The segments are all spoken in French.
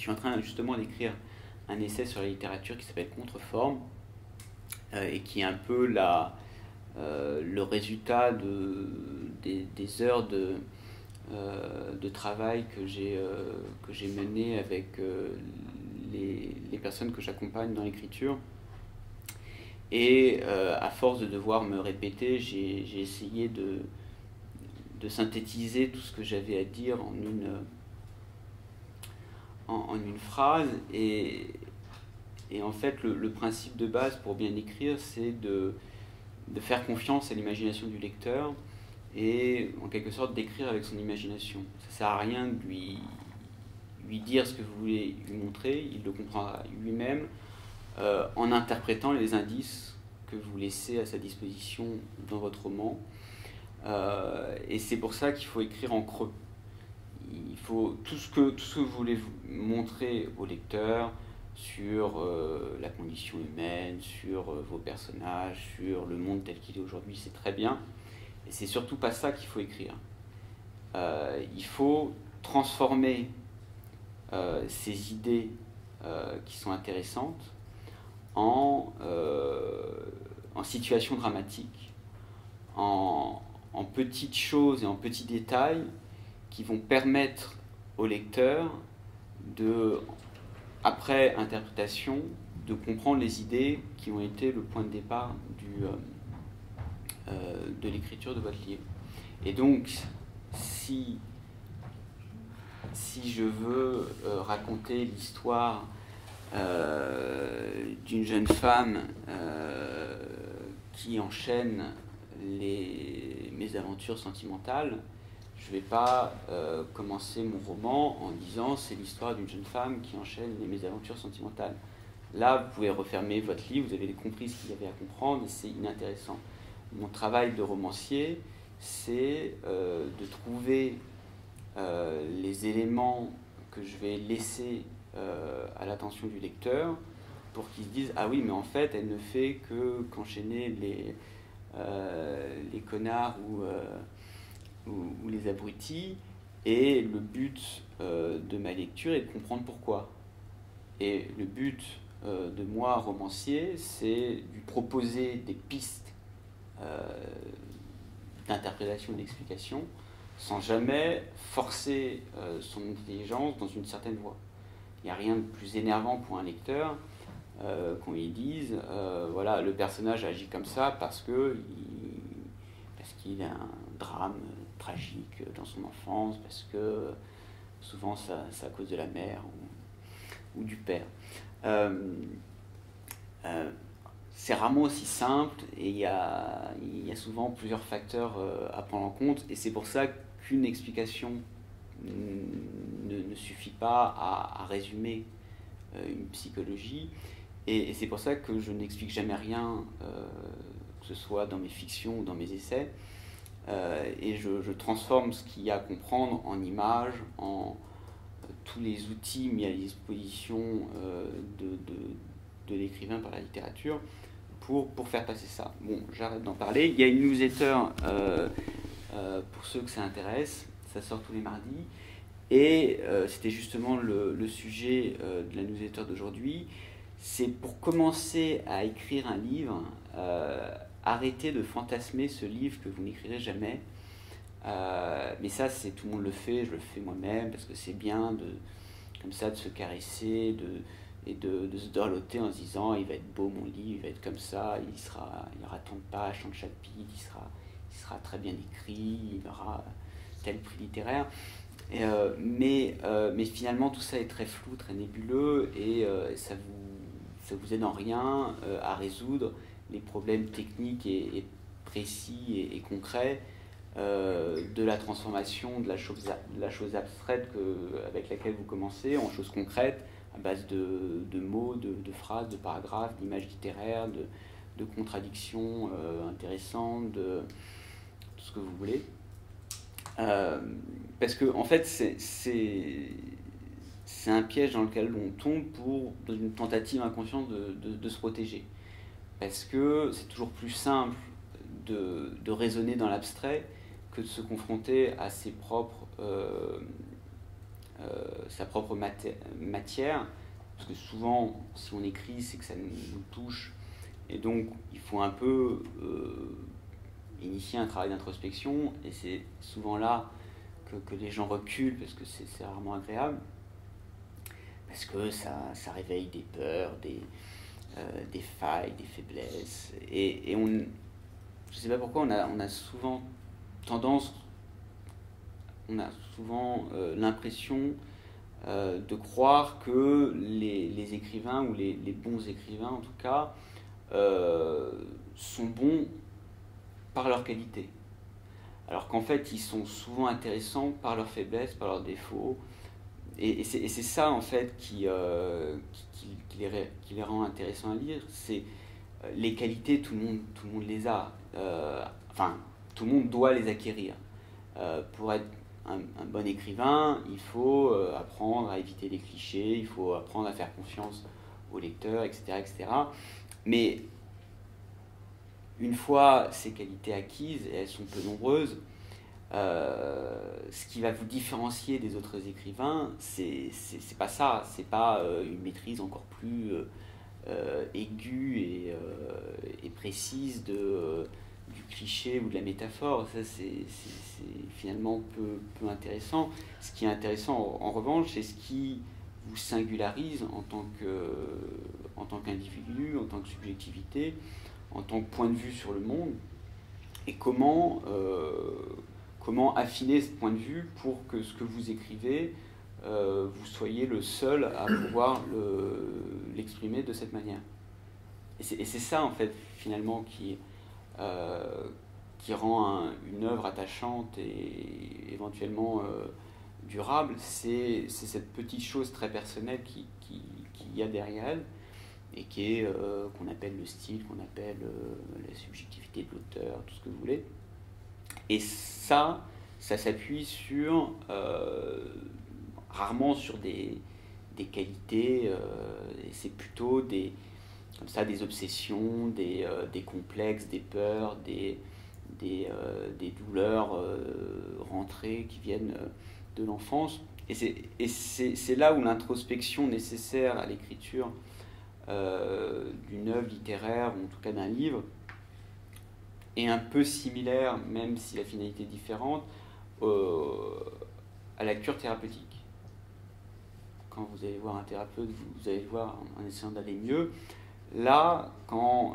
suis en train justement d'écrire un essai sur la littérature qui s'appelle Contreforme, et qui est un peu le résultat des heures de travail que j'ai mené avec les personnes que j'accompagne dans l'écriture. Et à force de devoir me répéter, j'ai essayé de synthétiser tout ce que j'avais à dire en une phrase. Et en fait, le principe de base pour bien écrire, c'est de faire confiance à l'imagination du lecteur et en quelque sorte d'écrire avec son imagination. Ça ne sert à rien de lui dire ce que vous voulez lui montrer, il le comprendra lui-même en interprétant les indices que vous laissez à sa disposition dans votre roman. Et c'est pour ça qu'il faut écrire en creux. Il faut tout ce que vous voulez montrer au lecteur sur la condition humaine, sur vos personnages, sur le monde tel qu'il est aujourd'hui, c'est très bien. Et c'est surtout pas ça qu'il faut écrire. Il faut transformer ces idées qui sont intéressantes en situation dramatique, en petites choses et en petits détails qui vont permettre au lecteur après interprétation, de comprendre les idées qui ont été le point de départ de l'écriture de votre livre. Et donc, si je veux raconter l'histoire d'une jeune femme qui enchaîne les mésaventures sentimentales, je ne vais pas commencer mon roman en disant c'est l'histoire d'une jeune femme qui enchaîne les mésaventures sentimentales. Là, vous pouvez refermer votre livre, vous avez compris ce qu'il y avait à comprendre et c'est inintéressant. Mon travail de romancier, c'est de trouver les éléments que je vais laisser à l'attention du lecteur pour qu'il se dise ah oui, mais en fait, elle ne fait qu'enchaîner les connards ou les abrutis, et le but de ma lecture est de comprendre pourquoi. Et le but de moi, romancier, c'est de lui proposer des pistes d'interprétation et d'explication sans jamais forcer son intelligence dans une certaine voie. Il n'y a rien de plus énervant pour un lecteur qu'on lui dise voilà, le personnage agit comme ça parce qu'il a un drame tragique dans son enfance, parce que souvent c'est à cause de la mère ou du père. C'est rarement aussi simple et il y a souvent plusieurs facteurs à prendre en compte, et c'est pour ça qu'une explication ne suffit pas à résumer une psychologie, et c'est pour ça que je n'explique jamais rien, que ce soit dans mes fictions ou dans mes essais, et je transforme ce qu'il y a à comprendre en images, en tous les outils mis à disposition de l'écrivain par la littérature pour faire passer ça. Bon, j'arrête d'en parler. Il y a une newsletter pour ceux que ça intéresse, ça sort tous les mardis, et c'était justement le sujet de la newsletter d'aujourd'hui. C'est pour commencer à écrire un livre, arrêtez de fantasmer ce livre que vous n'écrirez jamais. Mais ça, tout le monde le fait, je le fais moi-même, parce que c'est bien comme ça de se caresser, et de se dorloter en se disant il va être beau mon livre, il va être comme ça, il y aura tant de pages, tant de chapitres, il sera très bien écrit, il aura tel prix littéraire. Mais finalement tout ça est très flou, très nébuleux, et ça vous aide en rien à résoudre les problèmes techniques et précis et concrets de la transformation de la chose abstraite avec laquelle vous commencez en chose concrète, à base de mots, de phrases, de paragraphes, d'images littéraires, de contradictions intéressantes, de tout ce que vous voulez. Parce que en fait c'est un piège dans lequel on tombe dans une tentative inconsciente de se protéger. Parce que c'est toujours plus simple de raisonner dans l'abstrait que de se confronter à ses propres sa propre matière, parce que souvent, si on écrit, c'est que ça nous touche, et donc il faut un peu initier un travail d'introspection, et c'est souvent là que les gens reculent, parce que c'est rarement agréable, parce que ça réveille des peurs, des failles, des faiblesses, et on, je ne sais pas pourquoi, on a souvent tendance, on a souvent l'impression de croire que les écrivains, ou les bons écrivains en tout cas, sont bons par leur qualité. Alors qu'en fait, ils sont souvent intéressants par leurs faiblesses, par leurs défauts. Et c'est ça, en fait, qui les rend intéressants à lire. C'est les qualités, tout le monde les a. Enfin, tout le monde doit les acquérir. Pour être un bon écrivain, il faut apprendre à éviter les clichés, il faut apprendre à faire confiance au lecteur, etc., etc. Mais une fois ces qualités acquises, et elles sont peu nombreuses, ce qui va vous différencier des autres écrivains, c'est pas ça, c'est pas une maîtrise encore plus aiguë et précise du cliché ou de la métaphore. Ça, c'est finalement peu intéressant. Ce qui est intéressant, en revanche, c'est ce qui vous singularise en tant qu'individu, en tant que subjectivité, en tant que point de vue sur le monde, et comment affiner ce point de vue pour que ce que vous écrivez, vous soyez le seul à pouvoir l'exprimer de cette manière. Et c'est ça, en fait, finalement, qui rend une œuvre attachante et éventuellement durable. C'est cette petite chose très personnelle qu'il y a derrière elle, et qui est qu'on appelle le style, qu'on appelle la subjectivité de l'auteur, tout ce que vous voulez. Et ça s'appuie sur rarement sur des qualités, et c'est plutôt comme ça, des obsessions, des complexes, des peurs, des douleurs rentrées qui viennent de l'enfance. Et c'est là où l'introspection nécessaire à l'écriture d'une œuvre littéraire, ou en tout cas d'un livre, est un peu similaire, même si la finalité est différente, à la cure thérapeutique. Quand vous allez voir un thérapeute, vous allez le voir en essayant d'aller mieux. Là, quand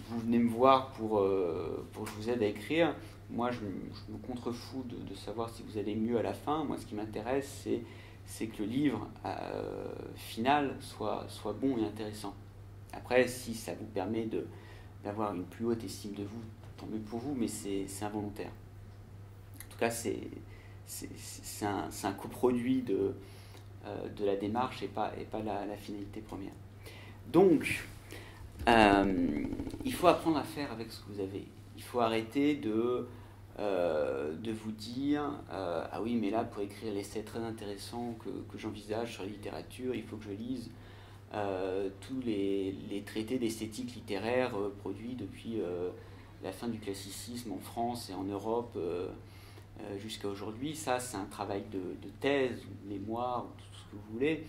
vous venez me voir pour que je vous aide à écrire, moi je me contrefous de savoir si vous allez mieux à la fin. Moi, ce qui m'intéresse, c'est que le livre final soit bon et intéressant. Après, si ça vous permet d'avoir une plus haute estime de vous, tant mieux pour vous, mais c'est involontaire. En tout cas, c'est un coproduit de la démarche, et pas la finalité première. Donc, il faut apprendre à faire avec ce que vous avez. Il faut arrêter de vous dire ah oui, mais là, pour écrire l'essai très intéressant que j'envisage sur la littérature, il faut que je lise tous les traités d'esthétique littéraire produits depuis la fin du classicisme en France et en Europe jusqu'à aujourd'hui. Ça, c'est un travail de thèse, de mémoire, tout ce que vous voulez.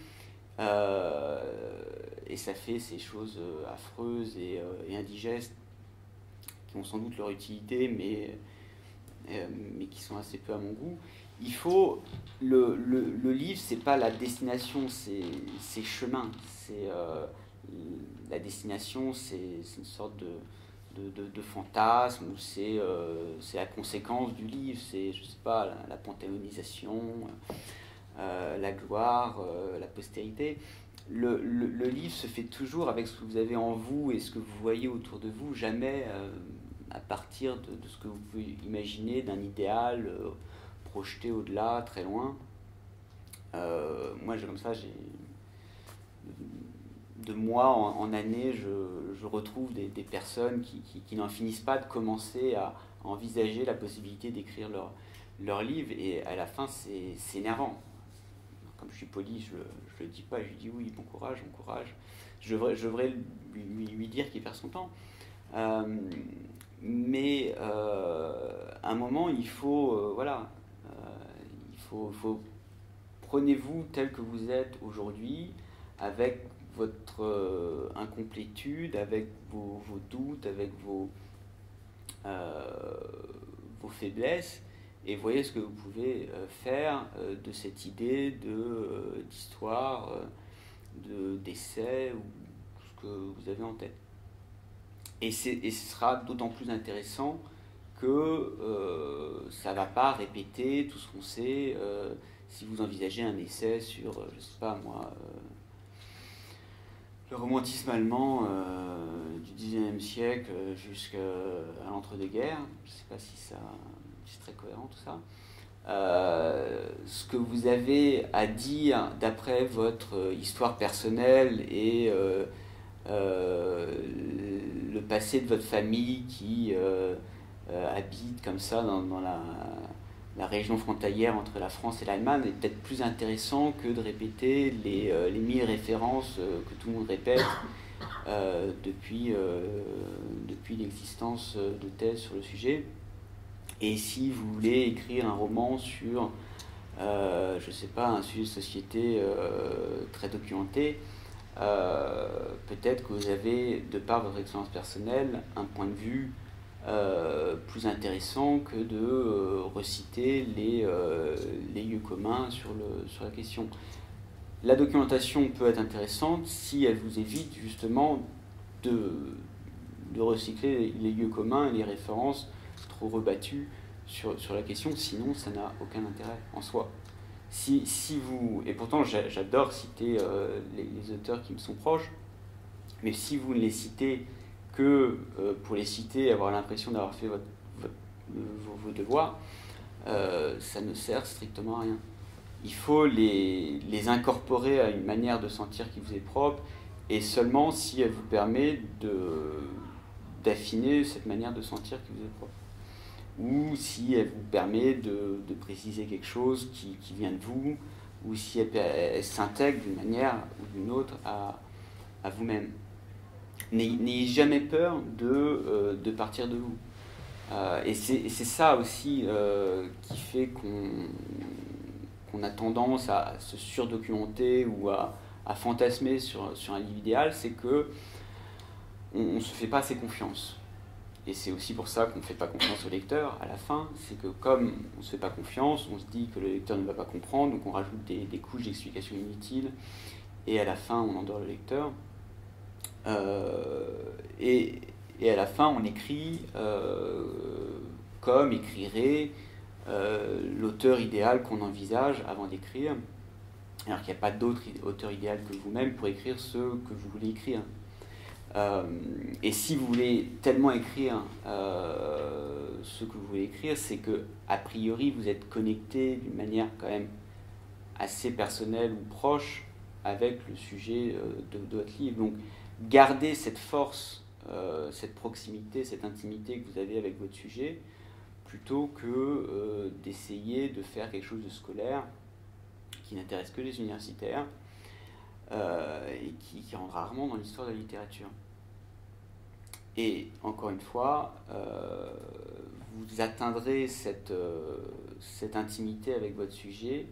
Et ça fait ces choses affreuses et indigestes qui ont sans doute leur utilité, mais qui sont assez peu à mon goût. Il faut le livre, c'est pas la destination, c'est chemin. La destination, c'est une sorte de fantasme, ou c'est la conséquence du livre. C'est, je sais pas, la panthéonisation, la gloire, la postérité. Le livre se fait toujours avec ce que vous avez en vous et ce que vous voyez autour de vous, jamais à partir de ce que vous pouvez imaginer d'un idéal projeté au-delà, très loin. Moi, comme ça, de mois en année, je retrouve des personnes qui n'en finissent pas de commencer à envisager la possibilité d'écrire leur livre, et à la fin, c'est énervant. Comme je suis poli, je le dis pas, je lui dis oui, bon courage. Je devrais lui dire qu'il perd son temps. Mais à un moment, il faut, il faut prenez-vous tel que vous êtes aujourd'hui, avec votre incomplétude, avec vos doutes, avec vos faiblesses, et voyez ce que vous pouvez faire de cette idée d'histoire, d'essai, ou ce que vous avez en tête. Et ce sera d'autant plus intéressant que ça ne va pas répéter tout ce qu'on sait. Si vous envisagez un essai sur, je ne sais pas moi, le romantisme allemand du XIXe siècle jusqu'à l'entre-deux-guerres, je ne sais pas si c'est très cohérent tout ça. Ce que vous avez à dire d'après votre histoire personnelle et le passé de votre famille qui habite comme ça dans la région frontalière entre la France et l'Allemagne est peut-être plus intéressant que de répéter les 1000 références que tout le monde répète depuis l'existence de thèses sur le sujet. Et si vous voulez écrire un roman sur, je ne sais pas, un sujet de société très documenté, peut-être que vous avez, de par votre expérience personnelle, un point de vue plus intéressant que de reciter les lieux communs sur la question. La documentation peut être intéressante si elle vous évite justement de recycler les lieux communs et les références trop rebattues sur la question, sinon ça n'a aucun intérêt en soi. Si vous, et pourtant j'adore citer les auteurs qui me sont proches, mais si vous ne les citez que pour les citer, avoir l'impression d'avoir fait vos devoirs, ça ne sert strictement à rien. Il faut les incorporer à une manière de sentir qui vous est propre, et seulement si elle vous permet d'affiner cette manière de sentir qui vous est propre. Ou si elle vous permet de préciser quelque chose qui vient de vous, ou si elle s'intègre d'une manière ou d'une autre à vous-même. N'ayez jamais peur de partir de vous. Et c'est ça aussi qui fait qu'on a tendance à se surdocumenter ou à fantasmer sur un livre idéal, c'est que on ne se fait pas assez confiance. Et c'est aussi pour ça qu'on ne fait pas confiance au lecteur à la fin, c'est que comme on ne se fait pas confiance, on se dit que le lecteur ne va pas comprendre, donc on rajoute des couches d'explications inutiles, et à la fin on endort le lecteur. Et à la fin on écrit comme écrirait l'auteur idéal qu'on envisage avant d'écrire, alors qu'il n'y a pas d'autre auteur idéal que vous-même pour écrire ce que vous voulez écrire. Et si vous voulez tellement écrire ce que vous voulez écrire, c'est que a priori vous êtes connecté d'une manière quand même assez personnelle ou proche avec le sujet de votre livre. Donc gardez cette force, cette proximité, cette intimité que vous avez avec votre sujet, plutôt que d'essayer de faire quelque chose de scolaire qui n'intéresse que les universitaires et qui rentre rarement dans l'histoire de la littérature. Et encore une fois, vous atteindrez cette intimité avec votre sujet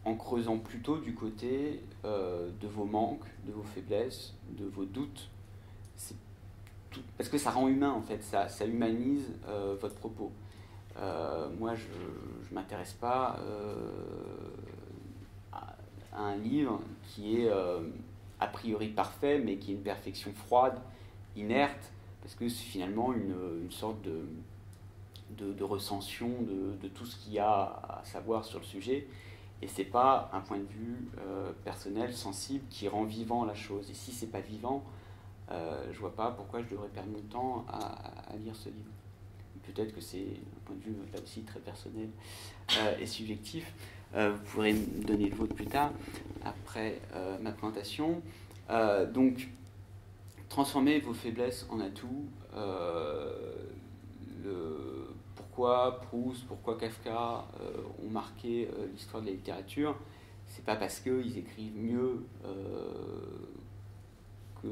en creusant plutôt du côté de vos manques, de vos faiblesses, de vos doutes. Parce que ça rend humain en fait, ça humanise votre propos. Moi je ne m'intéresse pas à un livre qui est a priori parfait, mais qui est une perfection froide, inerte, parce que c'est finalement une sorte de recension de tout ce qu'il y a à savoir sur le sujet, et c'est pas un point de vue personnel, sensible, qui rend vivant la chose. Et si c'est pas vivant, je vois pas pourquoi je devrais perdre mon temps à lire ce livre. Peut-être que c'est un point de vue là aussi très personnel et subjectif. Vous pourrez me donner le vôtre plus tard, après ma présentation. Donc, transformez vos faiblesses en atouts. Pourquoi Proust, pourquoi Kafka ont marqué l'histoire de la littérature, c'est pas parce qu'ils écrivent mieux que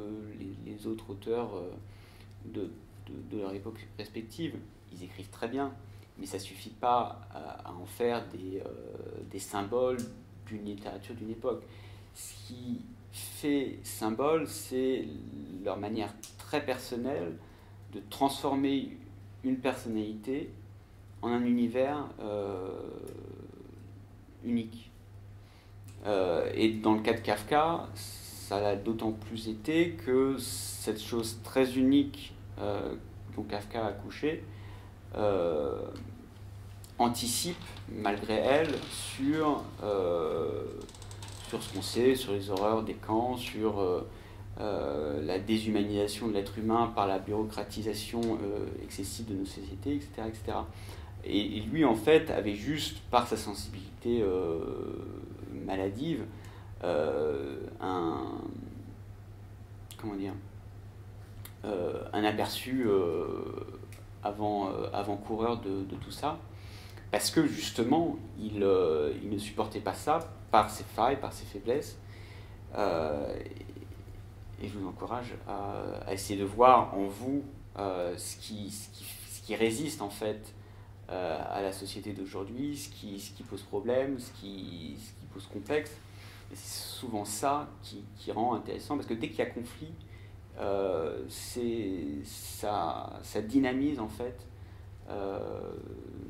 les autres auteurs de leur époque respective. Ils écrivent très bien, mais ça ne suffit pas à en faire des symboles d'une littérature d'une époque. Ce qui fait symbole, c'est leur manière très personnelle de transformer une personnalité en un univers unique. Et dans le cas de Kafka, ça l'a d'autant plus été que cette chose très unique dont Kafka a accouché anticipe, malgré elle, sur ce qu'on sait, sur les horreurs des camps, sur la déshumanisation de l'être humain par la bureaucratisation excessive de nos sociétés, etc. etc. Et lui, en fait, avait juste, par sa sensibilité maladive, un aperçu avant-coureur de tout ça, parce que justement, il ne supportait pas ça par ses failles, par ses faiblesses. Et je vous encourage à essayer de voir en vous ce qui résiste en fait à la société d'aujourd'hui, ce qui pose problème, ce qui pose complexe. Et c'est souvent ça qui rend intéressant, parce que dès qu'il y a conflit, ça dynamise en fait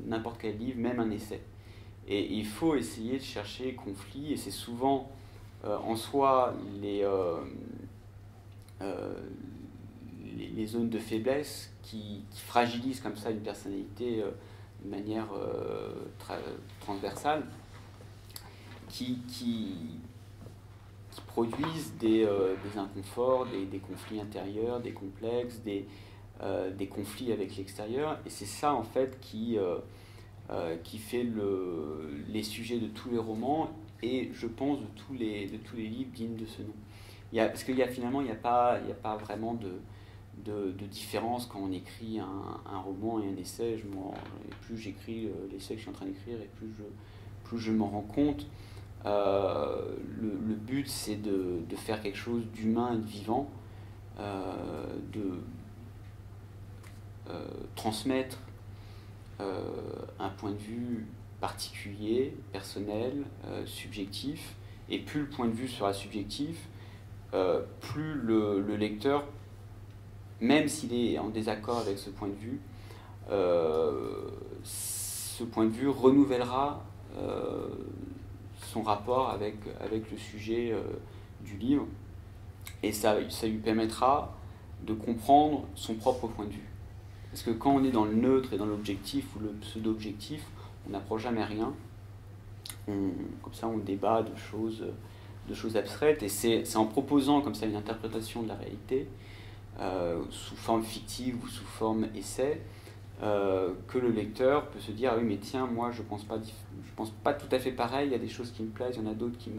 n'importe quel livre, même un essai. Et il faut essayer de chercher conflit, et c'est souvent en soi les zones de faiblesse qui fragilisent comme ça une personnalité de manière transversale, qui produisent des inconforts, des conflits intérieurs, des complexes, des conflits avec l'extérieur. Et c'est ça en fait qui fait les sujets de tous les romans, et je pense de tous les livres dignes de ce nom. Parce qu'il y a finalement, il n'y a pas vraiment de différence quand on écrit un roman et un essai. Plus j'écris l'essai que je suis en train d'écrire, et plus je m'en rends compte. Le but, c'est de faire quelque chose d'humain et de vivant, de transmettre un point de vue particulier, personnel, subjectif. Et plus le point de vue sera subjectif, plus le lecteur, même s'il est en désaccord avec ce point de vue, ce point de vue renouvellera son rapport avec le sujet du livre, et ça lui permettra de comprendre son propre point de vue. Parce que quand on est dans le neutre et dans l'objectif ou le pseudo-objectif, on n'apprend jamais rien. Comme ça, on débat de choses abstraites, et c'est en proposant comme ça une interprétation de la réalité, sous forme fictive ou sous forme essai, que le lecteur peut se dire: ah oui, mais tiens, moi je pense pas tout à fait pareil, il y a des choses qui me plaisent, il y en a d'autres qui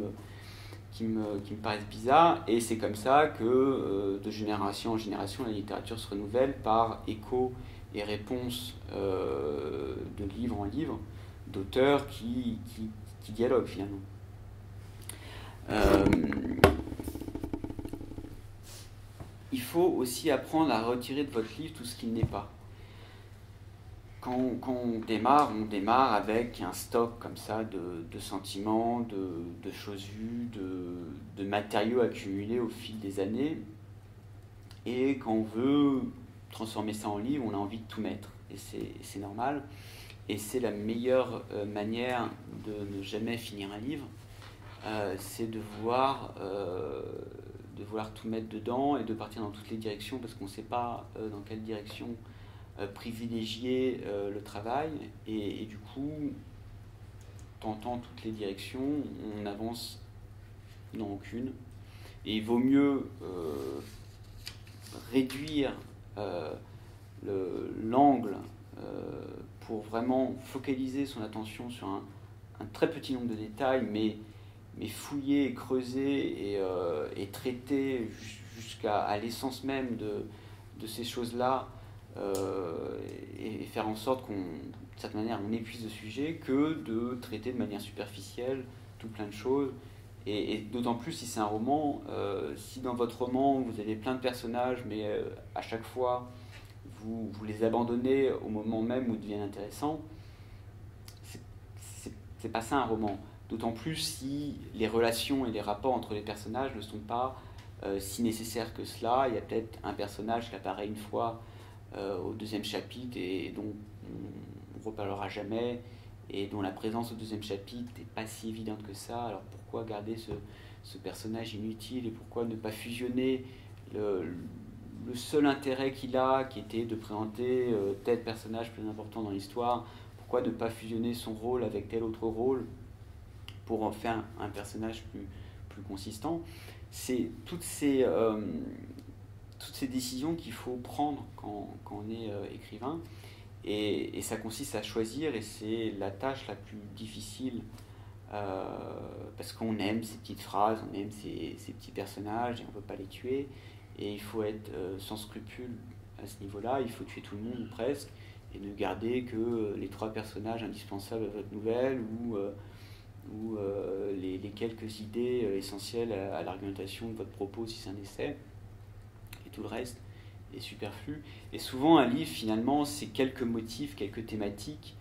me paraissent bizarres, et c'est comme ça que de génération en génération la littérature se renouvelle par écho et réponse de livre en livre, d'auteurs qui dialoguent finalement. Il faut aussi apprendre à retirer de votre livre tout ce qui n'est pas. Quand on démarre avec un stock comme ça de sentiments, de choses vues, de matériaux accumulés au fil des années. Et quand on veut transformer ça en livre, on a envie de tout mettre. Et c'est normal. Et c'est la meilleure manière de ne jamais finir un livre. C'est de vouloir tout mettre dedans et de partir dans toutes les directions, parce qu'on ne sait pas dans quelle direction privilégier le travail, et du coup, tentant toutes les directions, on n'avance dans aucune. Et il vaut mieux réduire l'angle pour vraiment focaliser son attention sur un très petit nombre de détails, mais fouiller et creuser et traiter jusqu'à l'essence même de ces choses-là, et faire en sorte de cette manière, on épuise le sujet, que de traiter de manière superficielle tout plein de choses. Et d'autant plus si c'est un roman, si dans votre roman vous avez plein de personnages, mais à chaque fois vous les abandonnez au moment même où ils deviennent intéressants, C'est pas ça un roman. D'autant plus si les relations et les rapports entre les personnages ne sont pas si nécessaires que cela. Il y a peut-être un personnage qui apparaît une fois au deuxième chapitre et dont on ne reparlera jamais, et dont la présence au deuxième chapitre n'est pas si évidente que ça. Alors pourquoi garder ce personnage inutile, et pourquoi ne pas fusionner le seul intérêt qu'il a, qui était de présenter tel personnage plus important dans l'histoire, pourquoi ne pas fusionner son rôle avec tel autre rôle pour en faire un personnage plus consistant. C'est toutes ces décisions qu'il faut prendre quand on est écrivain, et ça consiste à choisir, et c'est la tâche la plus difficile, parce qu'on aime ces petites phrases, on aime ces petits personnages, et on ne peut pas les tuer, et il faut être sans scrupule à ce niveau-là. Il faut tuer tout le monde, ou presque, et ne garder que les 3 personnages indispensables à votre nouvelle, ou les quelques idées essentielles à l'argumentation de votre propos si c'est un essai, et tout le reste est superflu. Et souvent un livre, finalement, c'est quelques motifs, quelques thématiques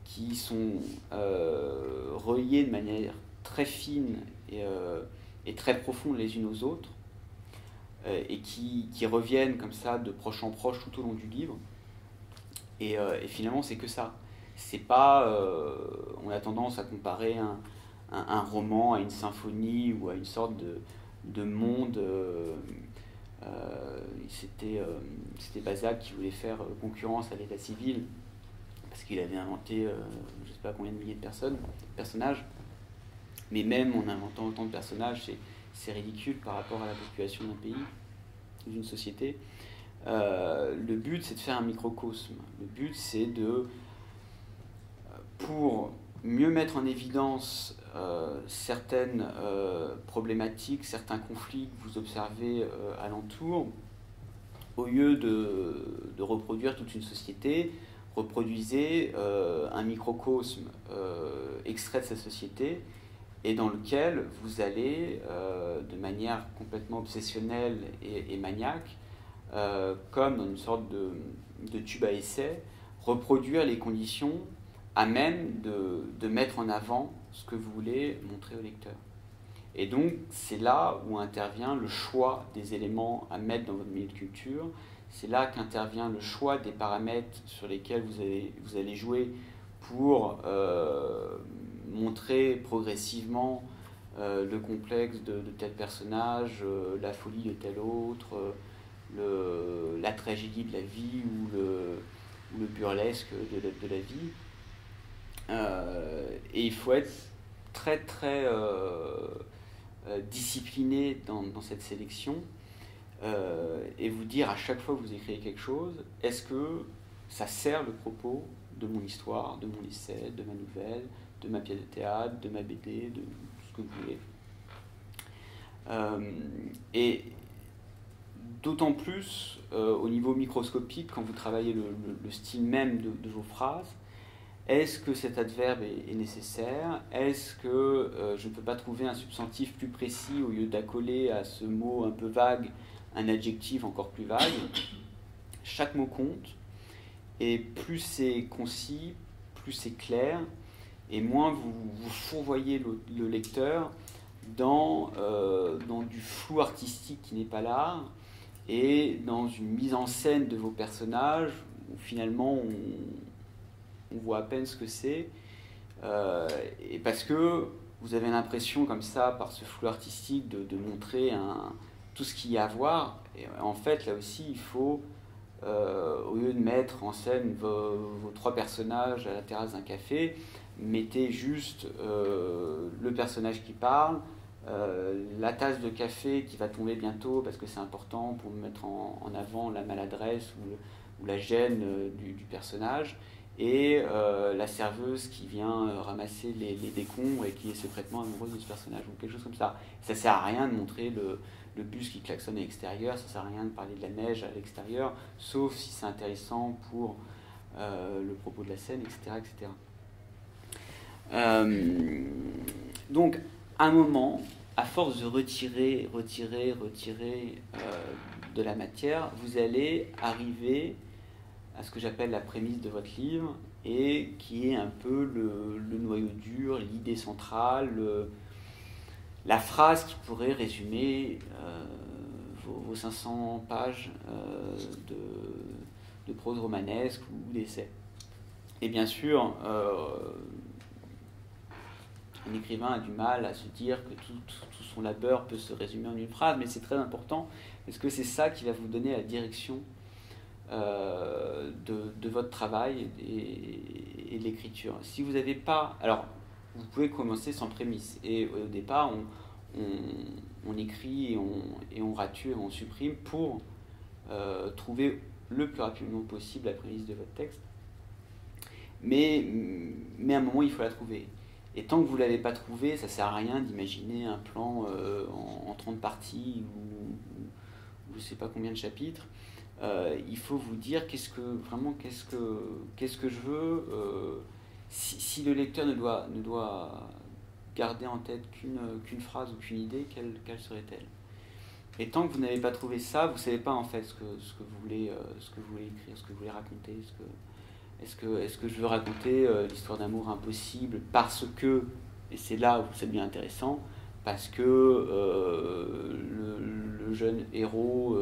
qui sont reliées de manière très fine et très profonde les unes aux autres, et qui reviennent comme ça de proche en proche tout au long du livre. Et finalement, c'est que ça. C'est pas, on a tendance à comparer un roman à une symphonie ou à une sorte de monde. C'était Balzac qui voulait faire concurrence à l'état civil, parce qu'il avait inventé je ne sais pas combien de milliers de personnages. Mais même en inventant autant de personnages, c'est ridicule par rapport à la population d'un pays, d'une société. Le but, c'est de faire un microcosme. Le but, c'est pour mieux mettre en évidence certaines problématiques, certains conflits que vous observez alentour, au lieu de reproduire toute une société, reproduisez un microcosme extrait de sa société, et dans lequel vous allez, de manière complètement obsessionnelle et maniaque, comme dans une sorte de tube à essai, reproduire les conditions à même de mettre en avant ce que vous voulez montrer au lecteur. Et donc, c'est là où intervient le choix des éléments à mettre dans votre milieu de culture. C'est là qu'intervient le choix des paramètres sur lesquels vous allez jouer pour montrer progressivement le complexe de tel personnage, la folie de tel autre, la tragédie de la vie, ou le burlesque de la vie. Et il faut être très très discipliné dans cette sélection, et vous dire à chaque fois que vous écrivez quelque chose, est-ce que ça sert le propos de mon histoire, de mon essai, de ma nouvelle, de ma pièce de théâtre, de ma BD, de ce que vous voulez. Et d'autant plus au niveau microscopique, quand vous travaillez le style même de vos phrases. Est-ce que cet adverbe est nécessaire? Est-ce que je ne peux pas trouver un substantif plus précis au lieu d'accoler à ce mot un peu vague un adjectif encore plus vague? Chaque mot compte, et plus c'est concis, plus c'est clair, et moins vous fourvoyez le lecteur dans du flou artistique qui n'est pas là, et dans une mise en scène de vos personnages où finalement on voit à peine ce que c'est, et parce que vous avez l'impression comme ça, par ce flou artistique, de montrer tout ce qu'il y a à voir. Et en fait, là aussi, il faut, au lieu de mettre en scène vos 3 personnages à la terrasse d'un café, mettez juste le personnage qui parle, la tasse de café qui va tomber bientôt parce que c'est important pour mettre en avant la maladresse ou la gêne du personnage, et la serveuse qui vient ramasser les décombres et qui est secrètement amoureuse de ce personnage, ou quelque chose comme ça. Ça sert à rien de montrer le bus qui klaxonne à l'extérieur, ça sert à rien de parler de la neige à l'extérieur, sauf si c'est intéressant pour le propos de la scène, etc. etc. Donc, à un moment, à force de retirer de la matière, vous allez arriver à ce que j'appelle la prémisse de votre livre, et qui est un peu le noyau dur, l'idée centrale, la phrase qui pourrait résumer vos 500 pages de prose romanesque ou d'essai. Et bien sûr, un écrivain a du mal à se dire que tout son labeur peut se résumer en une phrase, mais c'est très important, parce que c'est ça qui va vous donner la direction de votre travail et de l'écriture. Si vous n'avez pas... Alors, vous pouvez commencer sans prémisse, et au départ, on écrit et on rature, on supprime pour trouver le plus rapidement possible la prémisse de votre texte. Mais à un moment, il faut la trouver. Et tant que vous ne l'avez pas trouvé, ça ne sert à rien d'imaginer un plan en 30 parties ou je ne sais pas combien de chapitres. Il faut vous dire qu'est-ce que je veux. Si le lecteur ne doit garder en tête qu'une phrase ou qu'une idée, quelle serait-elle? Et tant que vous n'avez pas trouvé ça, vous ne savez pas en fait ce que vous voulez écrire, ce que vous voulez raconter. Est-ce que je veux raconter l'histoire d'amour impossible parce que, et c'est là où c'est bien intéressant, parce que le jeune héros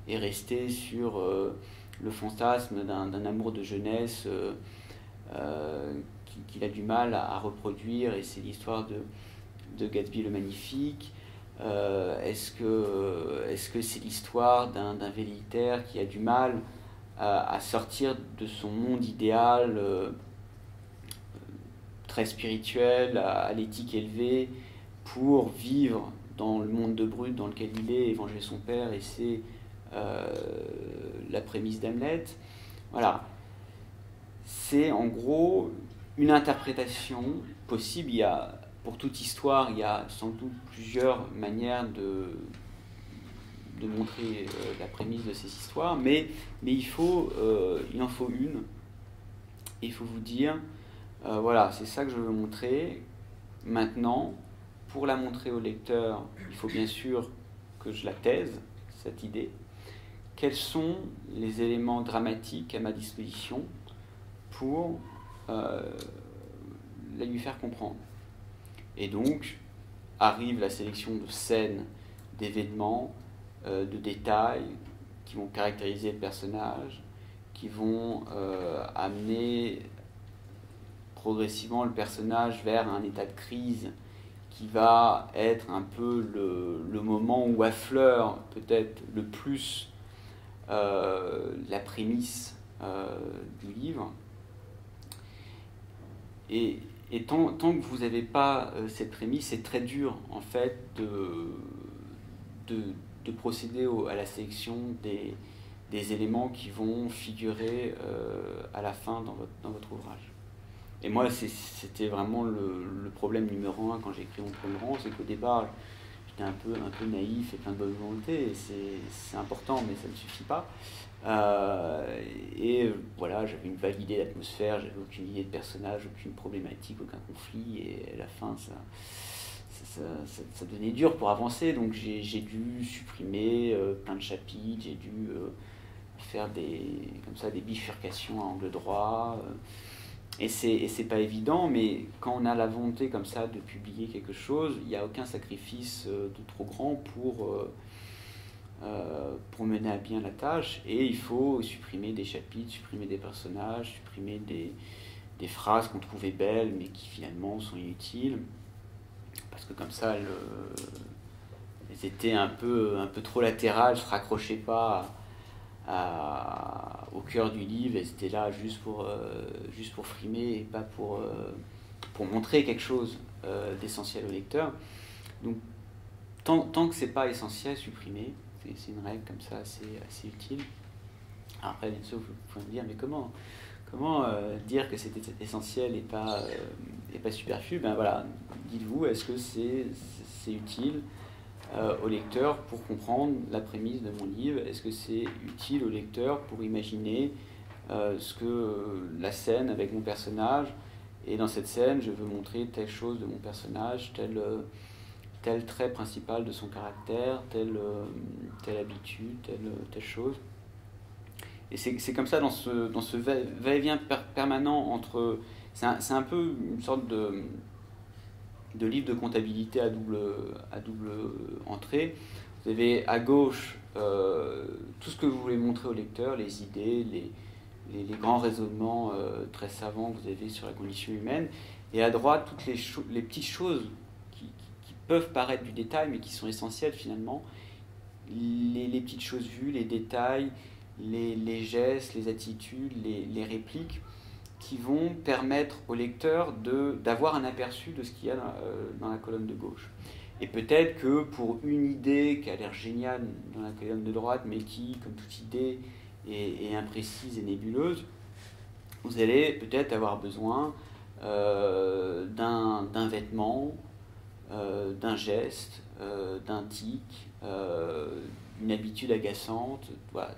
est resté sur le fantasme d'un amour de jeunesse qu'il a du mal à reproduire, et c'est l'histoire de Gatsby le Magnifique. Est-ce que c'est l'histoire d'un velléitaire qui a du mal à sortir de son monde idéal très spirituel, à l'éthique élevée, pour vivre dans le monde de brut dans lequel il est et venger son père, et c'est la prémisse d'Hamlet. Voilà. C'est en gros une interprétation possible. Pour toute histoire, il y a sans doute plusieurs manières de montrer la prémisse de ces histoires, mais il en faut une. Et il faut vous dire, voilà, c'est ça que je veux montrer. Maintenant, pour la montrer au lecteur, il faut bien sûr que je la taise, cette idée. Quels sont les éléments dramatiques à ma disposition pour la lui faire comprendre? Et donc, arrive la sélection de scènes, d'événements, de détails qui vont caractériser le personnage, qui vont amener progressivement le personnage vers un état de crise qui va être un peu le moment où affleure peut-être le plus la prémisse du livre. Et tant que vous n'avez pas cette prémisse, c'est très dur en fait de procéder à la sélection des éléments qui vont figurer à la fin dans votre ouvrage. Et moi, c'était vraiment le problème numéro 1 quand j'ai écrit mon premier roman, c'est qu'au départ, j'étais un peu naïf et plein de bonne volonté, et c'est important, mais ça ne suffit pas. Et voilà, j'avais une vague idée d'atmosphère, j'avais aucune idée de personnage, aucune problématique, aucun conflit, et à la fin, ça devenait dur pour avancer, donc j'ai dû supprimer plein de chapitres, j'ai dû faire des bifurcations à angle droit, et c'est pas évident, mais quand on a la volonté comme ça de publier quelque chose, il n'y a aucun sacrifice de trop grand pour mener à bien la tâche, et il faut supprimer des chapitres, supprimer des personnages, supprimer des phrases qu'on trouvait belles mais qui finalement sont inutiles, parce que comme ça elles étaient un peu trop latérales, se raccrochaient pas au cœur du livre, et c'était là juste pour frimer et pas pour montrer quelque chose d'essentiel au lecteur. Donc tant que c'est pas essentiel, supprimer. C'est une règle comme ça assez utile. Alors après, bien sûr, vous pouvez me dire, mais comment dire que c'était essentiel et pas superflu? Ben voilà, dites-vous, est-ce que c'est utile au lecteur pour comprendre la prémisse de mon livre? Est-ce que c'est utile au lecteur pour imaginer la scène avec mon personnage, et dans cette scène, je veux montrer telle chose de mon personnage, tel trait principal de son caractère, telle habitude, telle chose. Et c'est comme ça dans ce va-et-vient permanent entre... C'est un peu une sorte de livre de comptabilité à double entrée. Vous avez à gauche tout ce que vous voulez montrer au lecteur, les idées, les grands raisonnements très savants que vous avez sur la condition humaine, et à droite toutes les petites choses qui peuvent paraître du détail mais qui sont essentielles finalement, les petites choses vues, les détails, les gestes, les attitudes, les répliques, qui vont permettre au lecteur d'avoir un aperçu de ce qu'il y a dans la colonne de gauche. Et peut-être que pour une idée qui a l'air géniale dans la colonne de droite, mais qui, comme toute idée, est imprécise et nébuleuse, vous allez peut-être avoir besoin d'un vêtement, d'un geste, d'un tic, d'une habitude agaçante, voilà,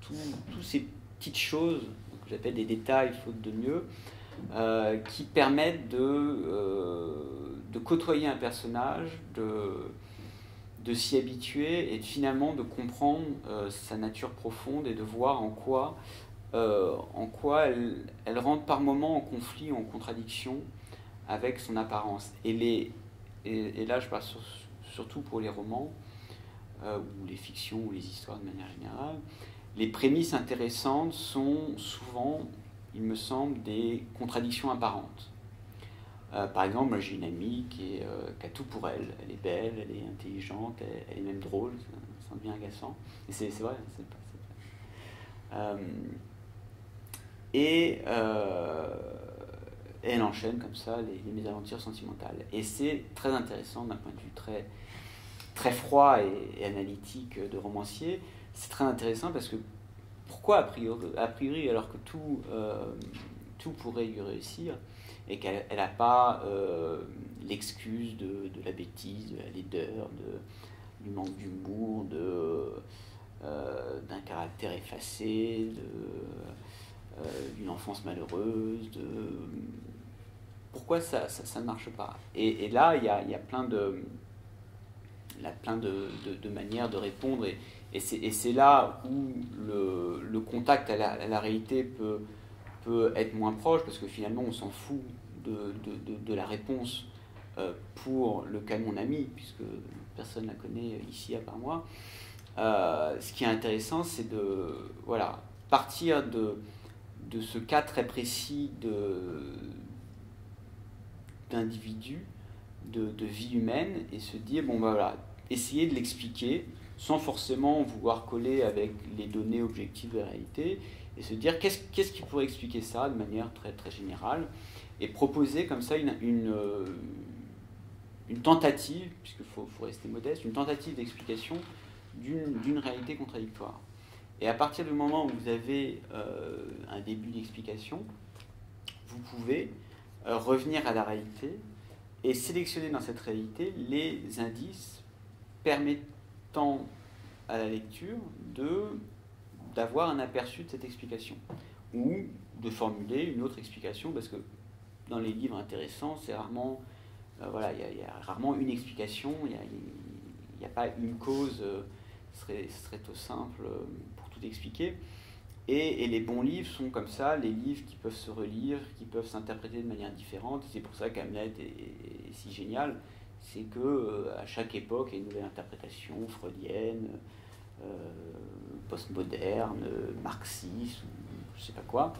toutes ces petites choses que j'appelle des détails faute de mieux, qui permettent de côtoyer un personnage, de s'y habituer et finalement de comprendre sa nature profonde et de voir en quoi elle rentre par moments en conflit, en contradiction avec son apparence. Et là je parle surtout pour les romans, ou les fictions ou les histoires de manière générale. Les prémices intéressantes sont souvent, il me semble, des contradictions apparentes. Par exemple, moi j'ai une amie qui a tout pour elle. Elle est belle, elle est intelligente, elle est même drôle, ça devient agaçant. Et c'est vrai, c'est pas. Et elle enchaîne comme ça les mésaventures sentimentales. Et c'est très intéressant d'un point de vue très froid et analytique de romancier. C'est très intéressant parce que pourquoi a priori alors que tout pourrait lui réussir et qu'elle n'a pas l'excuse de la bêtise, de la laideur, du manque d'humour, d'un caractère effacé, d'une enfance malheureuse, pourquoi ça ne marche pas. Et là il y a plein de manières de répondre, et c'est là où le contact à la réalité peut être moins proche, parce que finalement on s'en fout de la réponse pour le cas de mon ami, puisque personne ne la connaît ici à part moi. Ce qui est intéressant, c'est de partir de ce cas très précis d'individu, de vie humaine, et se dire, essayer de l'expliquer sans forcément vouloir coller avec les données objectives de la réalité, et se dire qu'est-ce qui pourrait expliquer ça de manière très, très générale, et proposer comme ça une tentative, puisqu'il faut rester modeste, une tentative d'explication d'une réalité contradictoire. Et à partir du moment où vous avez un début d'explication, vous pouvez revenir à la réalité et sélectionner dans cette réalité les indices permettant à la lecture d'avoir un aperçu de cette explication, ou de formuler une autre explication, parce que dans les livres intéressants, c'est rarement, il y a rarement une explication, il n'y a pas une cause, ce serait trop simple pour tout expliquer. Et les bons livres sont comme ça, les livres qui peuvent se relire, qui peuvent s'interpréter de manière différente. C'est pour ça qu'Hamlet est si génial, c'est que à chaque époque, il y a une nouvelle interprétation freudienne, postmoderne, marxiste, ou je sais pas quoi.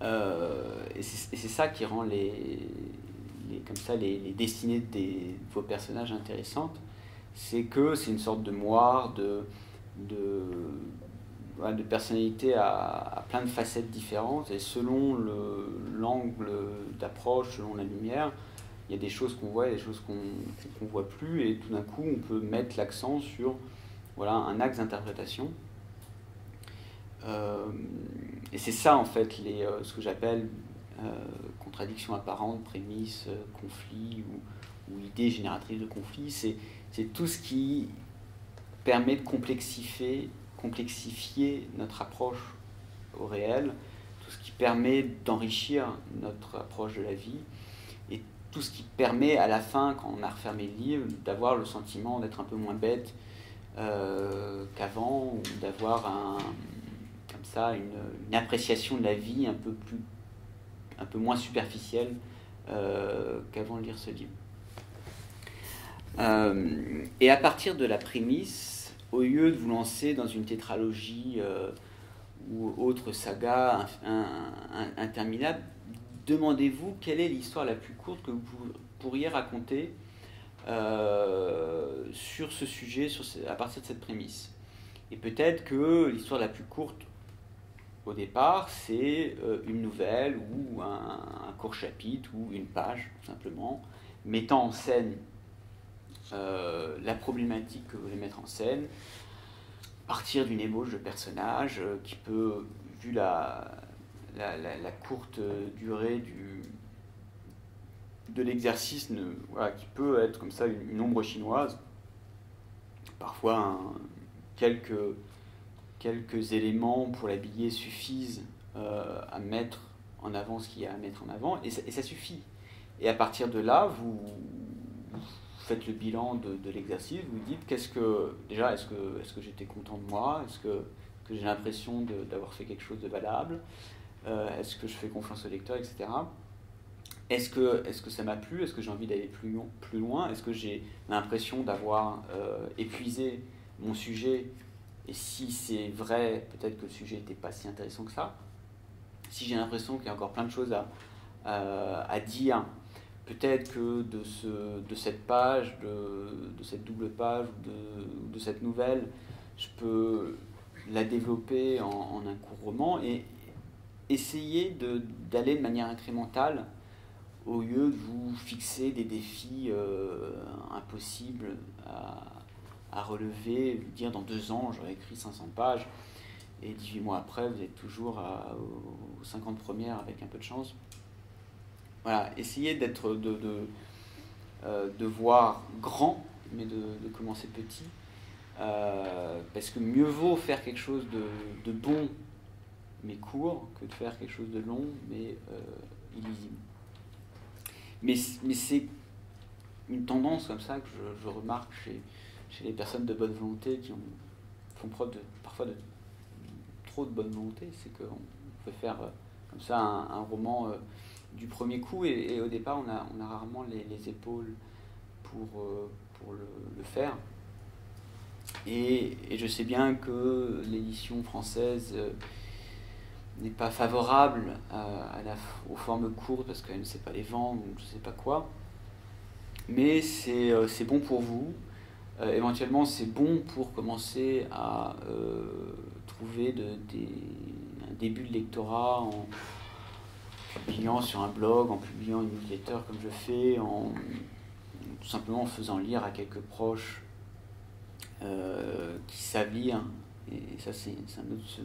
Et c'est ça qui rend les destinées de vos personnages intéressantes. C'est que c'est une sorte de moire de personnalité à plein de facettes différentes, et selon l'angle d'approche, selon la lumière, il y a des choses qu'on voit et des choses qu'on voit plus, et tout d'un coup on peut mettre l'accent sur un axe d'interprétation. Et c'est ça en fait ce que j'appelle contradiction apparente, prémisse, conflit ou idée génératrice de conflit. C'est tout ce qui permet de complexifier notre approche au réel, tout ce qui permet d'enrichir notre approche de la vie, et tout ce qui permet à la fin, quand on a refermé le livre, d'avoir le sentiment d'être un peu moins bête qu'avant, ou d'avoir ça, une appréciation de la vie un peu moins superficielle qu'avant de lire ce livre. Et à partir de la prémisse, au lieu de vous lancer dans une tétralogie ou autre saga interminable, demandez-vous quelle est l'histoire la plus courte que vous pourriez raconter sur ce sujet, à partir de cette prémisse. Et peut-être que l'histoire la plus courte au départ, c'est une nouvelle ou un court chapitre ou une page, tout simplement, mettant en scène la problématique que vous voulez mettre en scène, partir d'une ébauche de personnage qui peut, vu la courte durée de l'exercice, voilà, qui peut être comme ça une ombre chinoise, parfois quelques éléments pour l'habiller suffisent à mettre en avant ce qu'il y a à mettre en avant, et ça suffit. Et à partir de là, vous faites le bilan de l'exercice, vous dites est-ce que j'étais content de moi, est-ce que j'ai l'impression d'avoir fait quelque chose de valable, est-ce que je fais confiance au lecteur, etc. Est-ce que ça m'a plu, est-ce que j'ai envie d'aller plus loin, est-ce que j'ai l'impression d'avoir épuisé mon sujet, et si c'est vrai, peut-être que le sujet n'était pas si intéressant que ça. Si j'ai l'impression qu'il y a encore plein de choses à dire, peut-être que de cette page, de cette double page ou de cette nouvelle, je peux la développer en un court roman et essayer d'aller de manière incrémentale au lieu de vous fixer des défis impossibles à relever, dire dans 2 ans j'aurais écrit 500 pages et 18 mois après vous êtes toujours aux 50 premières avec un peu de chance. Voilà, essayez de voir grand, mais de commencer petit, parce que mieux vaut faire quelque chose de bon, mais court, que de faire quelque chose de long, mais illisible. Mais c'est une tendance comme ça que je remarque chez les personnes de bonne volonté qui font preuve parfois de trop de bonne volonté, c'est qu'on peut faire comme ça un roman du premier coup, et au départ on a rarement les épaules pour le faire, et je sais bien que l'édition française n'est pas favorable aux formes courtes parce qu'elle ne sait pas les vendre ou je ne sais pas quoi, mais c'est bon pour vous, éventuellement c'est bon pour commencer à trouver un début de lectorat en publiant sur un blog, en publiant une newsletter comme je fais, tout simplement en faisant lire à quelques proches qui savent lire. Et ça, c'est un autre, ce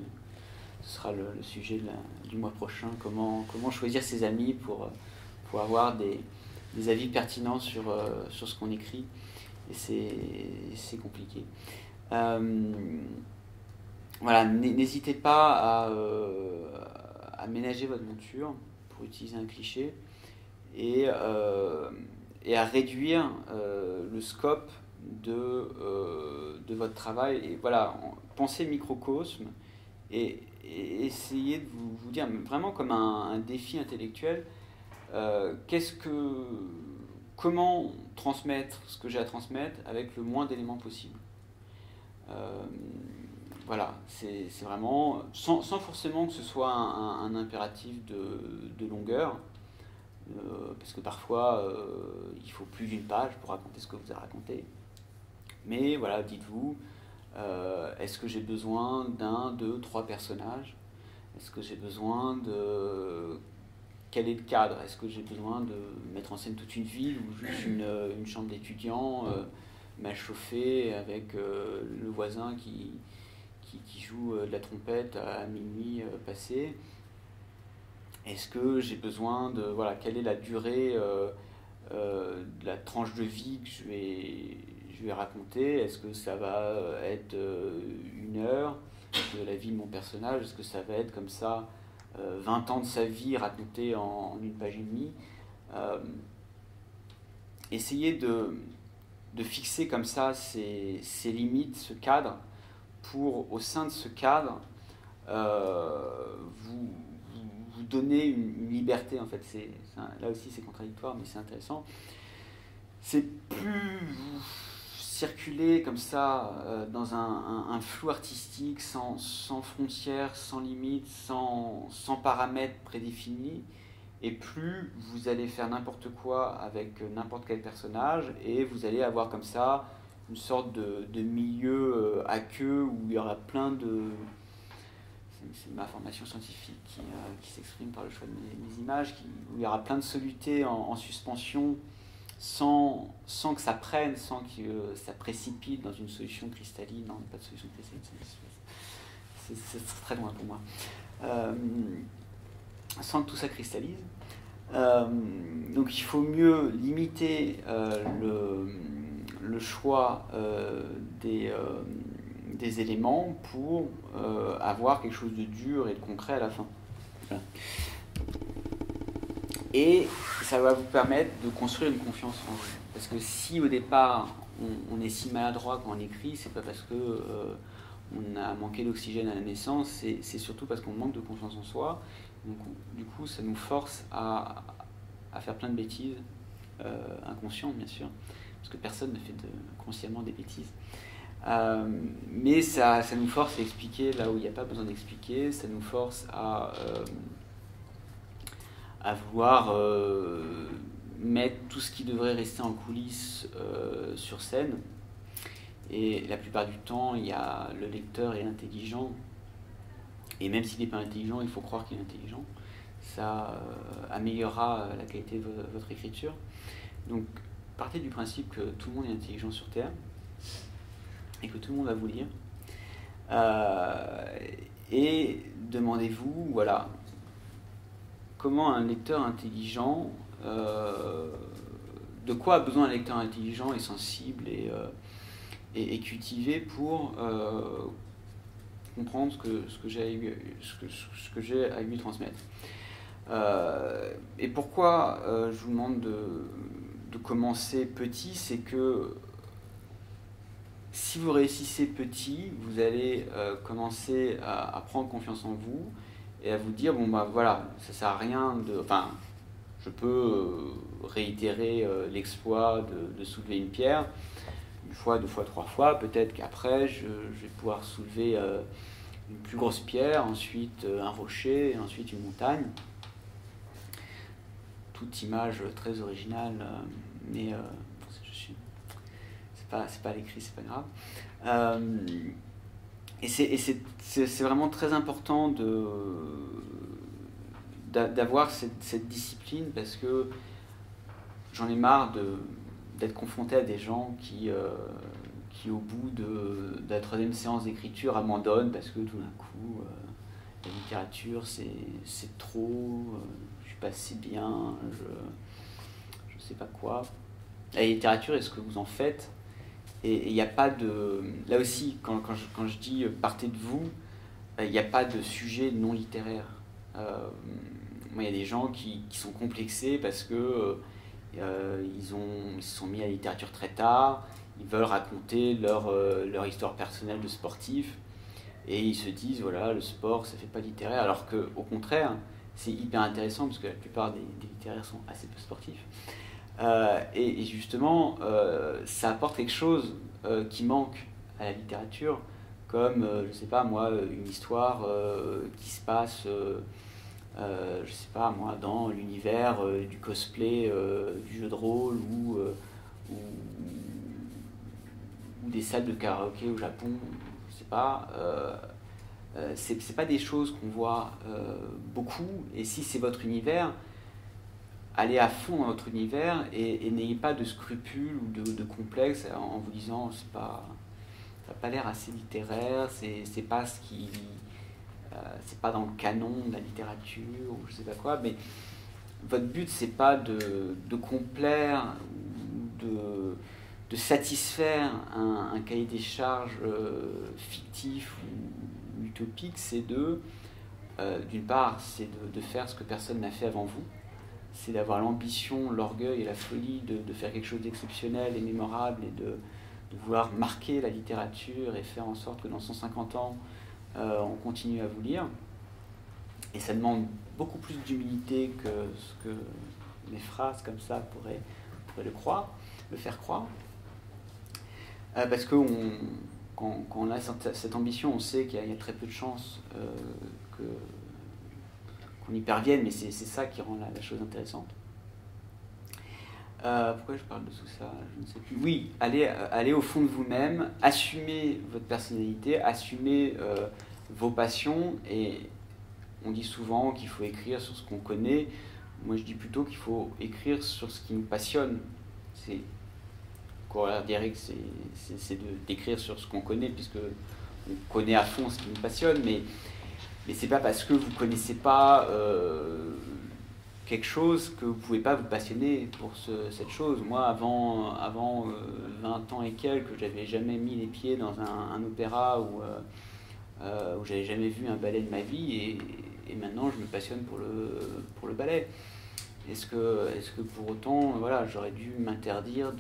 sera le sujet du mois prochain, comment choisir ses amis pour avoir des avis pertinents sur ce qu'on écrit. Et c'est compliqué. Voilà, n'hésitez pas à ménager votre monture, pour utiliser un cliché, et à réduire le scope de votre travail. Et voilà, pensez microcosme et essayez de vous dire vraiment comme un défi intellectuel, comment transmettre ce que j'ai à transmettre avec le moins d'éléments possible. Voilà, c'est vraiment, sans forcément que ce soit un impératif de longueur, parce que parfois il faut plus d'une page pour raconter ce que vous avez raconté. Mais voilà, dites-vous, est-ce que j'ai besoin d'un, 2, 3 personnages? Est-ce que j'ai besoin quel est le cadre? Est-ce que j'ai besoin de mettre en scène toute une ville ou juste une chambre d'étudiants mal chauffée avec le voisin qui joue de la trompette à minuit passé? Est-ce que j'ai besoin voilà, quelle est la durée de la tranche de vie que je vais raconter? Est-ce que ça va être 1 heure de la vie de mon personnage? Est-ce que ça va être comme ça 20 ans de sa vie racontés en 1 page et demie? Essayez de fixer comme ça ces limites, ce cadre, pour, au sein de ce cadre, vous donnez une liberté, en fait. Là aussi, c'est contradictoire, mais c'est intéressant. C'est plus vous circulez comme ça dans un flou artistique, sans frontières, sans limites, sans paramètres prédéfinis, et plus vous allez faire n'importe quoi avec n'importe quel personnage, et vous allez avoir comme ça une sorte de milieu aqueux où il y aura plein de... C'est ma formation scientifique qui s'exprime par le choix de mes images, où il y aura plein de solutés en suspension, sans que ça prenne, sans que ça précipite dans une solution cristalline. Non, pas de solution cristalline, c'est très loin pour moi. Sans que tout ça cristallise. Donc il faut mieux limiter le choix des éléments pour avoir quelque chose de dur et de concret à la fin. Voilà. Et ça va vous permettre de construire une confiance en vous. Parce que si au départ on est si maladroit quand on écrit, c'est pas parce que on a manqué d'oxygène à la naissance, c'est surtout parce qu'on manque de confiance en soi. Donc du coup ça nous force à faire plein de bêtises, inconscientes bien sûr, parce que personne ne fait consciemment des bêtises. Mais ça nous force à expliquer là où il n'y a pas besoin d'expliquer, ça nous force à vouloir mettre tout ce qui devrait rester en coulisses sur scène. Et la plupart du temps, le lecteur est intelligent, et même s'il n'est pas intelligent, il faut croire qu'il est intelligent. Ça améliorera la qualité de votre écriture. Donc partez du principe que tout le monde est intelligent sur Terre, et que tout le monde va vous lire. Et demandez-vous, voilà, comment un lecteur intelligent, de quoi a besoin un lecteur intelligent et sensible et cultivé pour comprendre ce que j'ai à lui transmettre. Et pourquoi je vous demande de commencer petit, c'est que si vous réussissez petit, vous allez commencer à prendre confiance en vous et à vous dire, bon bah voilà, ça sert à rien de... Enfin, je peux réitérer l'exploit de soulever une pierre, une fois, deux fois, trois fois, peut-être qu'après je vais pouvoir soulever une plus grosse pierre, ensuite un rocher, et ensuite une montagne. Toute image très originale, mais c'est pas à l'écrit, c'est pas grave. Et c'est vraiment très important d'avoir cette discipline, parce que j'en ai marre d'être confronté à des gens qui au bout de la troisième séance d'écriture abandonnent parce que tout d'un coup la littérature c'est trop, je suis pas si bien, je sais pas quoi. La littérature, est-ce que vous en faites? Et il n'y a pas de... Là aussi, quand je dis partez de vous, il n'y a pas de sujet non littéraire. Moi, il y a des gens qui sont complexés parce que ils se sont mis à la littérature très tard, ils veulent raconter leur histoire personnelle de sportif, et ils se disent, voilà, le sport, ça fait pas littéraire, alors qu'au contraire, c'est hyper intéressant, parce que la plupart des littéraires sont assez peu sportifs. Et justement, ça apporte quelque chose qui manque à la littérature, comme, je sais pas moi, une histoire qui se passe, je sais pas moi, dans l'univers du cosplay, du jeu de rôle, ou des salles de karaoké au Japon, je sais pas. C'est pas des choses qu'on voit beaucoup, et si c'est votre univers, allez à fond dans votre univers et n'ayez pas de scrupules ou de complexes en vous disant ça n'a pas l'air assez littéraire, c'est pas ce qui c'est pas dans le canon de la littérature ou je sais pas quoi. Mais votre but, c'est pas de complaire ou de satisfaire un cahier des charges fictif ou utopique. C'est d'une part, c'est de faire ce que personne n'a fait avant vous. C'est d'avoir l'ambition, l'orgueil et la folie de faire quelque chose d'exceptionnel et mémorable, et de vouloir marquer la littérature et faire en sorte que dans 150 ans, on continue à vous lire. Et ça demande beaucoup plus d'humilité que ce que mes phrases comme ça pourraient le faire croire. Parce que quand on a cette ambition, on sait qu'il y a très peu de chances qu'on y parvienne, mais c'est ça qui rend la chose intéressante. Pourquoi je parle de tout ça? Je ne sais plus. Oui, allez au fond de vous-même, assumez votre personnalité, assumez vos passions, et on dit souvent qu'il faut écrire sur ce qu'on connaît. Moi, je dis plutôt qu'il faut écrire sur ce qui nous passionne. C'est corollaire direct, c'est d'écrire sur ce qu'on connaît, puisque on connaît à fond ce qui nous passionne, mais c'est pas parce que vous connaissez pas quelque chose que vous pouvez pas vous passionner pour cette chose. Moi, avant 20 ans et quelques, j'avais jamais mis les pieds dans un opéra où j'avais jamais vu un ballet de ma vie, et maintenant je me passionne pour le ballet. Est-ce que pour autant, voilà, j'aurais dû m'interdire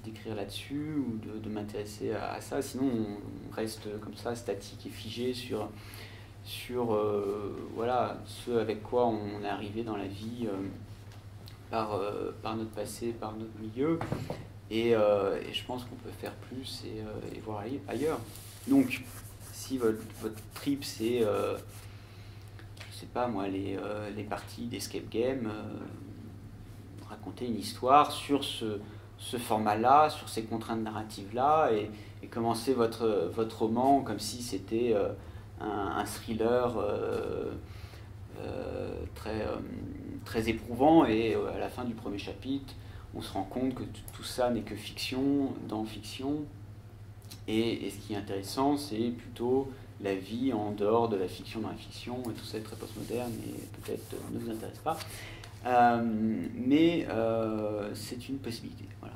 d'écrire là-dessus ou de m'intéresser à ça? Sinon on reste comme ça, statique et figé sur voilà, ce avec quoi on est arrivé dans la vie par notre passé, par notre milieu, et je pense qu'on peut faire plus et voir ailleurs. Donc si votre trip c'est je sais pas moi, les parties d'escape game, raconter une histoire sur ce format-là, sur ces contraintes narratives-là, et commencer votre roman comme si c'était un thriller très éprouvant, et à la fin du premier chapitre, on se rend compte que tout ça n'est que fiction dans fiction, et ce qui est intéressant, c'est plutôt la vie en dehors de la fiction dans la fiction, et tout ça est très postmoderne et peut-être ne vous intéresse pas. Mais c'est une possibilité. Voilà.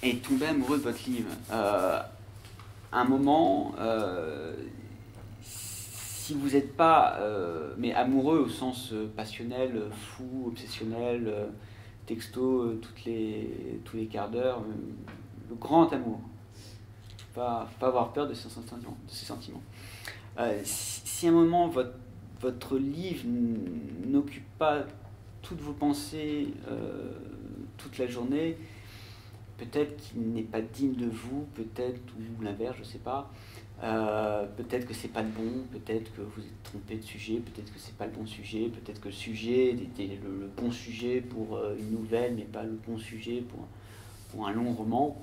Et tomber amoureux de votre livre. Un moment, si vous n'êtes pas mais amoureux au sens passionnel, fou, obsessionnel, texto tous les quarts d'heure, le grand amour. Pas avoir peur de ces sentiments. Si à un moment votre livre n'occupe pas toutes vos pensées toute la journée, peut-être qu'il n'est pas digne de vous, peut-être, ou l'inverse, je ne sais pas. Peut-être que c'est pas le bon, peut-être que vous êtes trompé de sujet, peut-être que c'est pas le bon sujet, peut-être que le sujet était le bon sujet pour une nouvelle, mais pas le bon sujet pour un long roman.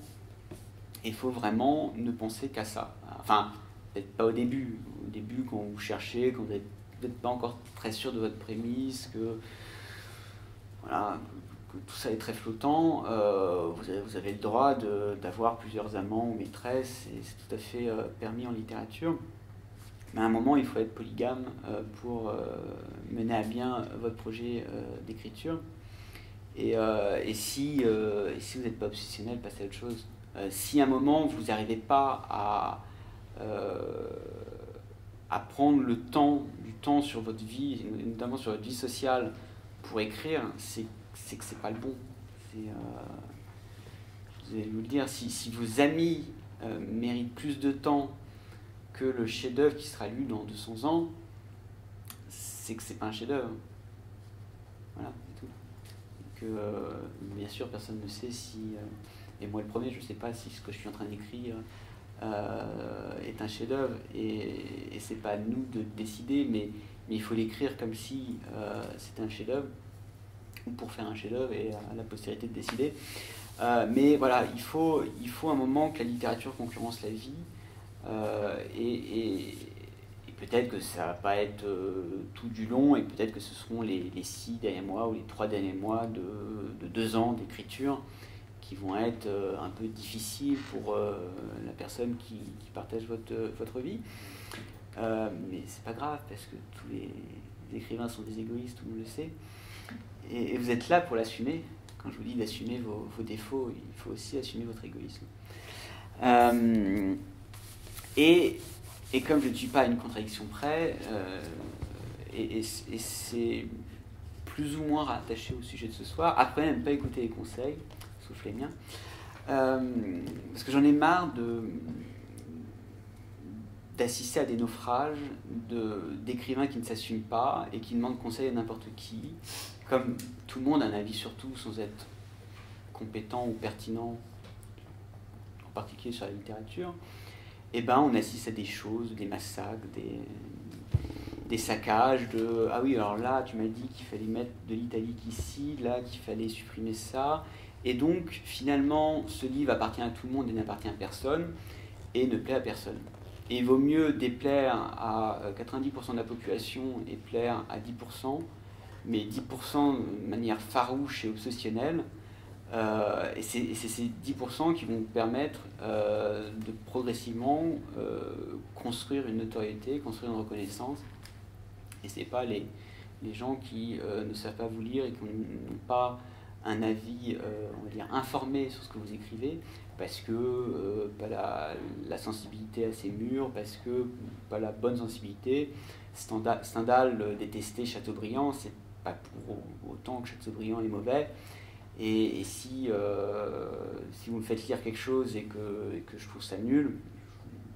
Il faut vraiment ne penser qu'à ça. Enfin, peut-être pas au début. Au début, quand vous cherchez, quand vous n'êtes pas encore très sûr de votre prémisse, que tout ça est très flottant, vous avez le droit d'avoir plusieurs amants ou maîtresses, et c'est tout à fait permis en littérature. Mais à un moment, il faut être polygame pour mener à bien votre projet d'écriture. Et si vous n'êtes pas obsessionnel, passez à autre chose. Si à un moment vous n'arrivez pas à prendre du temps sur votre vie, notamment sur votre vie sociale, pour écrire, c'est que c'est pas le bon. Vous allez vous le dire, si vos amis méritent plus de temps que le chef-d'œuvre qui sera lu dans 200 ans, c'est que c'est pas un chef-d'œuvre. Voilà, c'est tout. Que bien sûr, personne ne sait si, et moi le premier, je ne sais pas si ce que je suis en train d'écrire est un chef-d'œuvre, et c'est pas à nous de décider, mais il faut l'écrire comme si c'était un chef-d'œuvre, ou pour faire un chef-d'œuvre, et à la postérité de décider. Mais voilà, il faut un moment que la littérature concurrence la vie, et peut-être que ça va pas être tout du long, et peut-être que ce seront les 6 derniers mois ou les 3 derniers mois de 2 ans d'écriture qui vont être un peu difficiles pour la personne qui partage votre vie. Mais c'est pas grave, parce que tous les écrivains sont des égoïstes, tout le monde le sait. Et vous êtes là pour l'assumer. Quand je vous dis d'assumer vos défauts, il faut aussi assumer votre égoïsme. Et comme je ne suis pas à une contradiction près, et c'est plus ou moins rattaché au sujet de ce soir, après même pas écouter les conseils, sauf les miens, parce que j'en ai marre d'assister à des naufrages d'écrivains qui ne s'assument pas et qui demandent conseil à n'importe qui. Comme tout le monde a un avis sur tout sans être compétent ou pertinent, en particulier sur la littérature, et ben on assiste à des choses, des massacres, des saccages, ah oui, alors là tu m'as dit qu'il fallait mettre de l'italique ici, là qu'il fallait supprimer ça, et donc finalement ce livre appartient à tout le monde et n'appartient à personne, et ne plaît à personne. Et il vaut mieux déplaire à 90% de la population et plaire à 10%, mais 10% de manière farouche et obsessionnelle, et c'est ces 10% qui vont permettre de progressivement construire une notoriété, construire une reconnaissance. Et ce n'est pas les gens qui ne savent pas vous lire et qui n'ont pas un avis, on va dire, informé sur ce que vous écrivez, parce que pas la sensibilité assez mûre, parce que pas la bonne sensibilité. Stendhal détestait Chateaubriand, c'est pas pour autant que Chateaubriand est mauvais. Et si vous me faites lire quelque chose et que je trouve ça nul,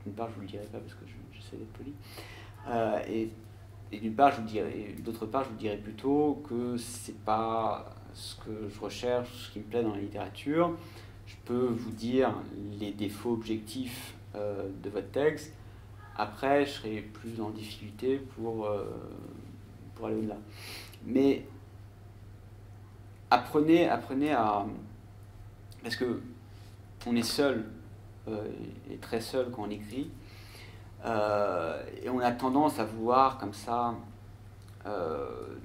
d'une part je vous le dirai pas parce que j'essaie d'être poli, et d'une part d'autre part je vous dirai plutôt que c'est pas ce que je recherche, ce qui me plaît dans la littérature. Je peux vous dire les défauts objectifs de votre texte. Après, je serai plus en difficulté pour aller au-delà. Mais apprenez à... Parce que on est seul, et très seul quand on écrit, et on a tendance à vouloir comme ça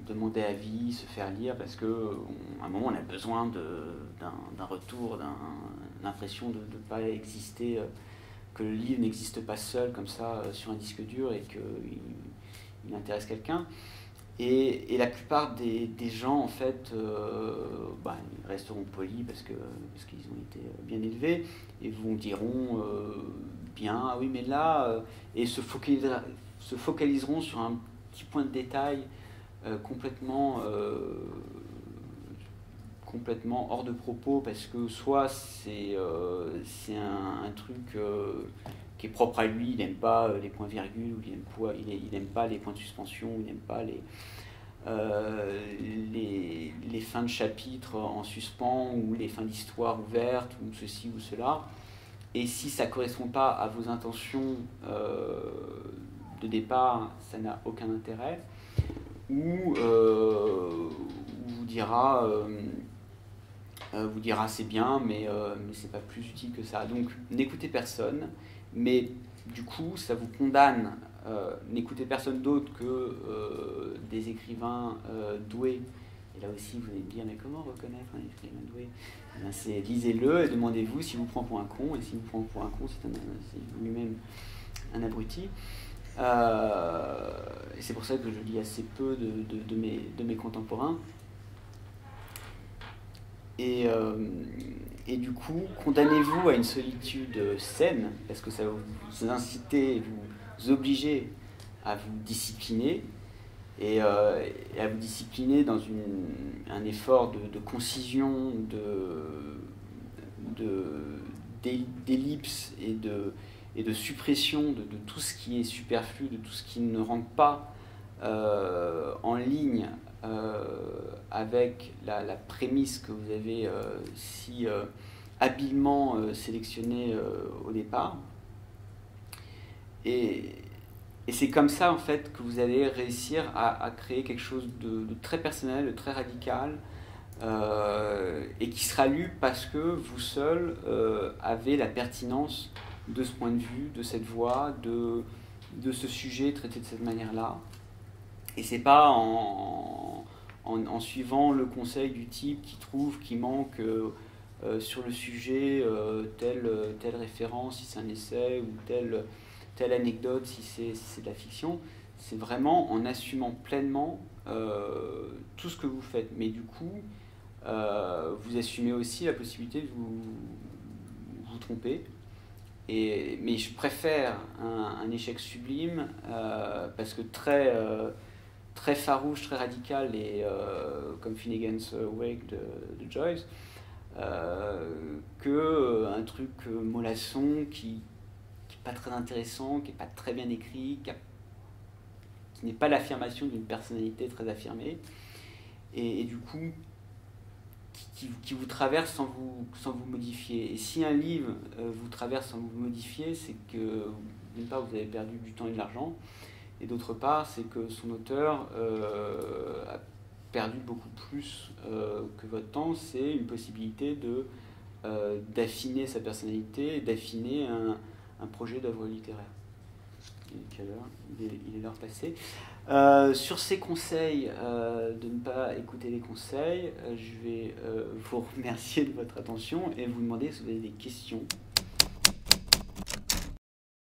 demander avis, se faire lire, parce qu'à un moment on a besoin d'un retour, d'une impression de ne pas exister, que le livre n'existe pas seul comme ça sur un disque dur et qu'il intéresse quelqu'un. Et la plupart des gens, en fait, ils resteront polis parce qu'ils ont été bien élevés et vous diront bien, ah oui, mais là, et se focaliseront sur un petit point de détail complètement hors de propos, parce que soit c'est un truc qui est propre à lui, il n'aime pas les points-virgules, ou il n'aime pas les points de suspension, il n'aime pas les fins de chapitre en suspens, ou les fins d'histoire ouvertes, ou ceci ou cela. Et si ça ne correspond pas à vos intentions de départ, ça n'a aucun intérêt. Ou vous dira c'est bien, mais c'est pas plus utile que ça. Donc n'écoutez personne, mais du coup ça vous condamne. N'écoutez personne d'autre que des écrivains doués. Et là aussi vous allez me dire, mais comment reconnaître un écrivain doué? C'est lisez-le et demandez-vous s'il vous prend pour un con, et s'il vous prend pour un con, c'est lui-même un abruti. Et c'est pour ça que je lis assez peu de mes contemporains. Et du coup, condamnez-vous à une solitude saine, parce que ça va vous inciter, vous obliger à vous discipliner, et à vous discipliner dans un effort de concision, d'ellipse et de suppression de tout ce qui est superflu, de tout ce qui ne rentre pas en ligne avec la prémisse que vous avez si habilement sélectionnée au départ. Et c'est comme ça, en fait, que vous allez réussir à créer quelque chose de très personnel, de très radical, et qui sera lu parce que vous seul avez la pertinence de ce point de vue, de cette voix, de ce sujet traité de cette manière-là. Et c'est pas en suivant le conseil du type qui trouve qu'il manque sur le sujet telle référence si c'est un essai, ou telle anecdote si c'est de la fiction. C'est vraiment en assumant pleinement tout ce que vous faites. Mais du coup, vous assumez aussi la possibilité de vous tromper. Mais je préfère un échec sublime, parce que très farouche, très radical, et comme Finnegan's Wake de Joyce, que un truc mollasson qui n'est pas très intéressant, qui n'est pas très bien écrit, qui n'est pas l'affirmation d'une personnalité très affirmée, et du coup, qui vous traverse sans vous modifier. Et si un livre vous traverse sans vous modifier, c'est que, d'une part, vous avez perdu du temps et de l'argent, et d'autre part, c'est que son auteur a perdu beaucoup plus que votre temps. C'est une possibilité d'affiner sa personnalité et d'affiner un projet d'œuvre littéraire. Il est l'heure passée. Sur ces conseils, de ne pas écouter les conseils, je vais vous remercier de votre attention et vous demander si vous avez des questions.